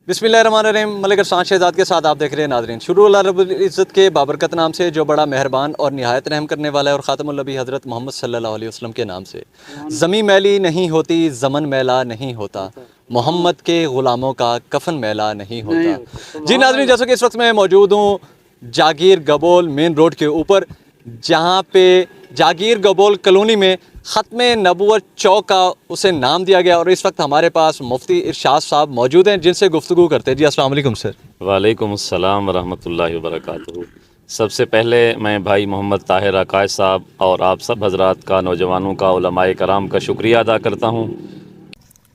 बिस्मिल्लाहिर्रहमानिर्रहीम। मलिक अरसान शहजाद के साथ आप देख रहे हैं नाज़रीन। शुरू अल्लाह रब्बुल इज़्ज़त के बाबरकत नाम से जो बड़ा मेहरबान और निहायत रहम करने वाला है, और ख़ातमुल नबी हज़रत मोहम्मद सल्लल्लाहु अलैहि वसल्लम के नाम से। ज़मीं मैली नहीं होती, ज़मन मैला नहीं होता, मोहम्मद के ग़ुलामों का कफ़न मैला नहीं होता। जी नाज़रीन, जैसे कि इस वक्त मैं मौजूद हूँ जागीर गबोल मेन रोड के ऊपर, जहाँ पे जागीर गबोल कॉलोनी में ख़त्म नबूवत चौक का उसे नाम दिया गया, और इस वक्त हमारे पास मुफ्ती इरशाद साहब मौजूद हैं जिनसे गुफ्तगू करते हैं। जी अस्सलाम वालेकुम सर। वालेकुम अस्सलाम वरहमतुल्लाहि वबरकातुहू। सबसे पहले मैं भाई मोहम्मद ताहिर अकाश साहब और आप सब हजरात का, नौजवानों का, उलमाए कराम का शुक्रिया अदा करता हूँ।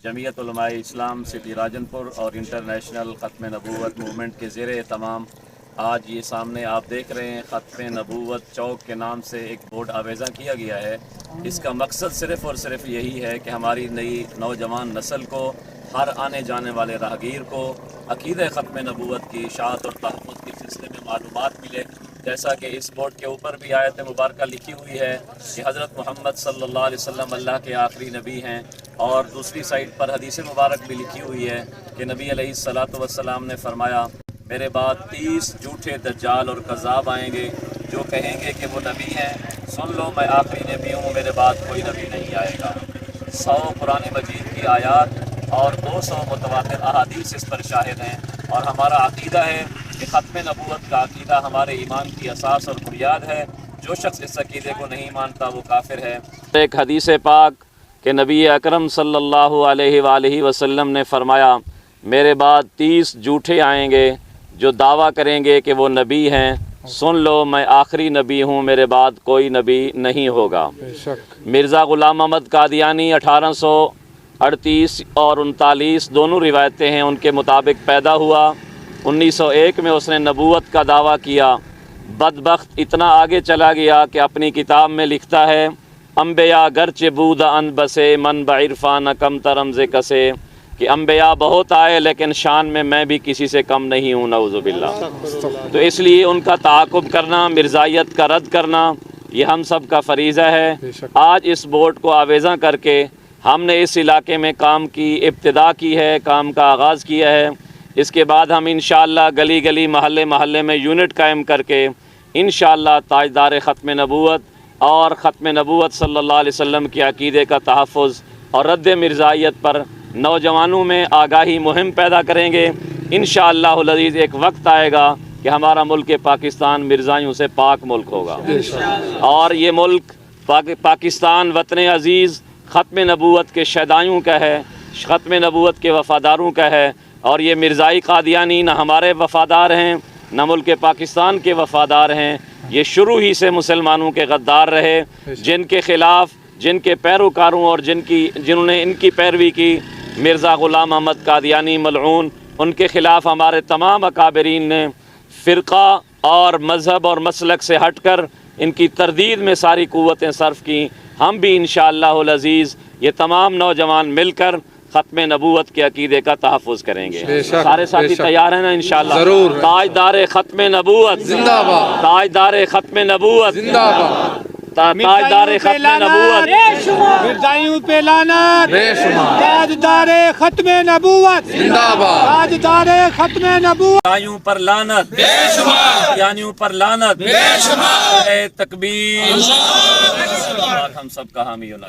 जमीयत उलमाए इस्लाम सिटी राजनपुर और इंटरनेशनल ख़त्म नबूवत मूवमेंट के ज़ेरे तमाम आज ये सामने आप देख रहे हैं ख़त्म नबूवत चौक के नाम से एक बोर्ड आवेज़ा किया गया है। इसका मकसद सिर्फ़ और सिर्फ यही है कि हमारी नई नौजवान नस्ल को, हर आने जाने वाले राहगीर को अक़ीदे ख़त्म नबूवत की इशाअत और तहफ़्फ़ुज़ के सिलसिले में मालूमात मिले। जैसा कि इस बोर्ड के ऊपर भी आयत मुबारका लिखी हुई है कि हज़रत मोहम्मद सल्लल्लाहु अलैहि वसल्लम अल्लाह के आखिरी नबी हैं, और दूसरी साइड पर हदीस मुबारक भी लिखी हुई है कि नबी अलैहिस्सलातु वस्सलाम ने फरमाया, मेरे बाद 30 झूठे दज्जाल और कज़्ज़ाब आएंगे जो कहेंगे कि वो नबी हैं। सुन लो, मैं आखिरी नबी हूँ, मेरे बाद कोई नबी नहीं आएगा। 100 कुरान मजीद की आयात और 200 मुतवातिर अहादीस इस पर शाहिद हैं, और हमारा अक़ीदा है कि ख़त्म नबूवत का अक़ीदा हमारे ईमान की असास और बुनियाद है। जो शख्स इस अक़ीदे को नहीं मानता वो काफिर है। एक हदीस पाक कि नबी अकरम सल्लल्लाहु अलैहि वसल्लम ने फरमाया, मेरे बाद 30 झूठे आएंगे जो दावा करेंगे कि वो नबी हैं। सुन लो, मैं आखिरी नबी हूँ, मेरे बाद कोई नबी नहीं होगा। मिर्ज़ा ग़ुलाम अहमद कादियानी 1838 और 39 दोनों रिवायतें हैं, उनके मुताबिक पैदा हुआ। 1901 में उसने नबूवत का दावा किया। बदबख्त इतना आगे चला गया कि अपनी किताब में लिखता है, अम्बिया गर्चे बूदा अन बसे मन बइरफान कम तरमज़े कसे, कि अम्बिया बहुत आए लेकिन शान में मैं भी किसी से कम नहीं हूँ, नऊज़ुबिल्लाह। तो इसलिए उनका ताक़ुब करना, मिर्ज़ाइयत का रद्द करना, ये हम सब का फ़रीज़ा है। आज इस बोर्ड को आवेज़ा करके हमने इस इलाके में काम की इब्तिदा की है, काम का आगाज़ किया है। इसके बाद हम इंशाअल्लाह गली गली, महल्ले महल्ले में यूनिट कायम करके इंशाअल्लाह ताजदार ख़त्म नबूवत और ख़त्म नबूवत सल्लल्लाहु अलैहि वसल्लम के अक़ीदे का तहफ़्फ़ुज़ और रद्द मिर्ज़ाइयत पर नौजवानों में आगाही मुहिम पैदा करेंगे। इंशाअल्लाहुल अज़ीज़ एक वक्त आएगा कि हमारा मुल्क पाकिस्तान मिर्ज़ाइयों से पाक मुल्क होगा, और ये मुल्क पाकिस्तान वतन अज़ीज़ ख़त्म नबूवत के शहदाइयों का है, ख़त्म नबूवत के वफ़ादारों का है। और ये मिर्ज़ाई कादियानी न हमारे वफ़ादार हैं, न मुल्क पाकिस्तान के वफ़ादार हैं। ये शुरू ही से मुसलमानों के गद्दार रहे, जिनके ख़िलाफ़, जिनके पैरोकारों और जिन्होंने इनकी पैरवी की, मिर्ज़ा ग़ुलाम अहमद कादियानी मलऊन, उनके ख़िलाफ़ हमारे तमाम अकाबरीन ने फ़िरक़ा और मज़हब और मसलक से हट कर इनकी तरदीद में सारी क़ुव्वतें सर्फ़ की। हम भी इंशाअल्लाहुल अज़ीज़ ये तमाम नौजवान मिलकर ख़त्म नबूवत के अक़ीदे का तहफ़्फ़ुज़ करेंगे। सारे साथी तैयार हैं ना? इंशाअल्लाह। ताजदार ख़त्म नबूवत जिंदाबाद, ताजदार ख़त्म नबूवत जिंदाबाद, ताजदार ख़त्म नबूवत, मिर्ज़ाइयों पे लानत, ताजदार ख़त्म नबूवत जिंदाबाद, ताजदार ख़त्म नबूवत, मिर्ज़ाइयों पर लानत, यानियों पर लानत, तकबीर। हम सब का हामी होना।